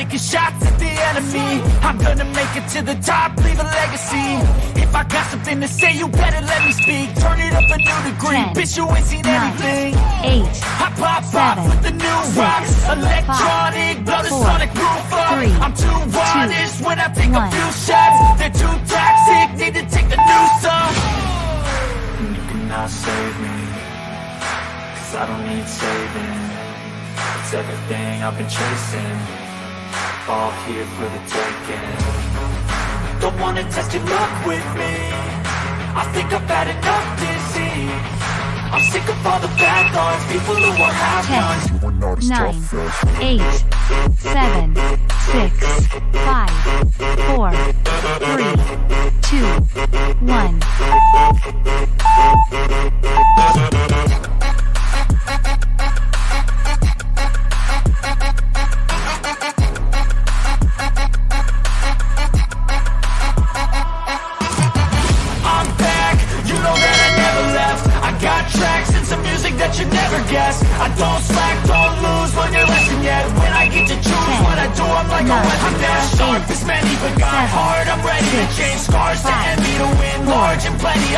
taking shots at the enemy. I'm gonna make it to the top, leave a legacy. If I got something to say, you better let me speak. Turn it up a new degree, 10, bitch, you ain't seen 9, anything. 8, I pop 7, with the new 6, rocks. Electronic, 5, blow the 4, sonic roof up. 3, I'm too honest when I take a 1. few shots. They're too toxic, need to take the news off. You cannot save me, 'cause I don't need saving. It's everything I've been chasing, all here for the taking. Don't wanna test your luck with me, I think I've had enough disease. I'm sick of all the bad thoughts, people who are half 10, 9, 8, 7, 6, 5, 4, 3, 2, 1. that you never guess. I don't slack, don't lose, learn your lesson yet. When I get to choose what I do, I'm like a weapon that's sharp as many, but got hard. I'm ready to change scars to envy, to win large and plenty.